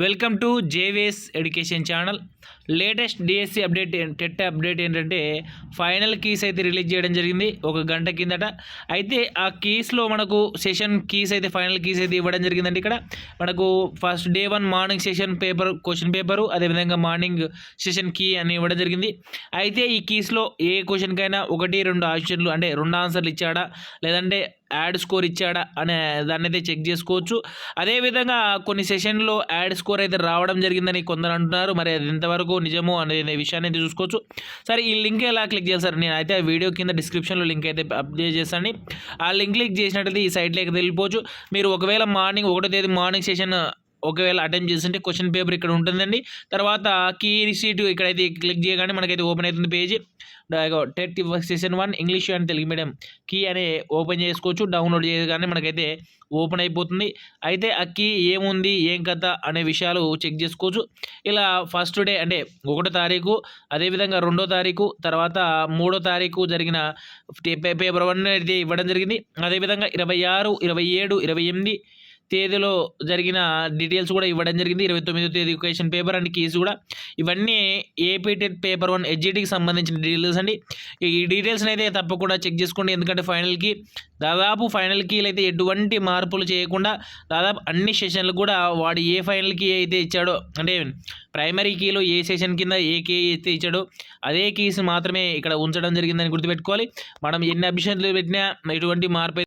Welcome to JVS education channel. Latest DSC update TET update ఏంటంటే final keys అయితే release చేయడం జరిగింది ఒక గంట కిందట. అయితే ఆ కీస్లో మనకు సెషన్ కీస్ అయితే ఫైనల్ కీస్ అయితే ఇవ్వడం జరిగిందండి. ఇక్కడ మనకు first day 1 morning session paper question paper, అదేవిధంగా మార్నింగ్ సెషన్ కీ అని ఇవ్వడం జరిగింది. అయితే ఈ కీస్లో ఏ క్వశ్చన్కైనా 1-2 ఆప్షన్లు అంటే 2 ఆన్సర్లు ఇచ్చాడా, లేదంటే యాడ్ స్కోర్ ఇచ్చాడా అనే దాన్ని అయితే చెక్ చేసుకోవచ్చు. అదేవిధంగా కొన్ని సెషన్లో యాడ్ స్కోర్ అయితే రావడం జరిగిందని కొందరు అంటున్నారు. మరి అది ఎంతవరకు నిజమో అనే విషయాన్ని అయితే చూసుకోవచ్చు. సరే, ఈ లింక్ ఎలా క్లిక్ చేయాలి సార్? నేను అయితే ఆ వీడియో కింద డిస్క్రిప్షన్లో లింక్ అయితే అప్డేట్ చేస్తాను. ఆ లింక్ క్లిక్ చేసినట్లయితే ఈ సైట్లోకి వెళ్ళిపోవచ్చు. మీరు ఒకవేళ మార్నింగ్ 1వ తేదీ మార్నింగ్ సెషన్ ఒకవేళ అటెంప్ట్ చేస్తుంటే క్వశ్చన్ పేపర్ ఇక్కడ ఉంటుందండి. తర్వాత కీ రిసీట్ ఇక్కడైతే క్లిక్ చేయగానే మనకైతే ఓపెన్ అవుతుంది page. TET session 1 English and Telugu medium key అనే ఓపెన్ చేసుకోవచ్చు. డౌన్లోడ్ చేయగానే మనకైతే ఓపెన్ అయిపోతుంది. అయితే ఆ కీ ఏముంది, ఏం కథ అనే విషయాలు చెక్ చేసుకోవచ్చు. ఇలా ఫస్ట్ డే అంటే 1వ తారీఖు, అదేవిధంగా 2వ తారీఖు, తర్వాత 3వ తారీఖు జరిగిన పేపర్ 1 అయితే ఇవ్వడం జరిగింది. అదేవిధంగా 26, 27, 28 తేదీలో జరిగిన డీటెయిల్స్ కూడా ఇవ్వడం జరిగింది. 29వ తేదీ క్వశ్చన్ పేపర్ అండ్ కీస్ కూడా. ఇవన్నీ ఏపీ టెట్ పేపర్ 1 హెచ్జిటికి సంబంధించిన డీటెయిల్స్ అండి. ఈ డీటెయిల్స్ని అయితే తప్పకుండా చెక్ చేసుకోండి. ఎందుకంటే ఫైనల్కి దాదాపు ఫైనల్ కీలు అయితే ఎటువంటి మార్పులు చేయకుండా దాదాపు అన్ని సెషన్లు కూడా వాడు ఏ ఫైనల్ కీ అయితే ఇచ్చాడో, అంటే ప్రైమరీ కీలో ఏ సెషన్ కింద ఏ కీ అయితే ఇచ్చాడో అదే కీస్ మాత్రమే ఇక్కడ ఉంచడం జరిగిందని గుర్తుపెట్టుకోవాలి. మనం ఎన్ని అబ్జెక్షన్లు పెట్టినా ఎటువంటి మార్పు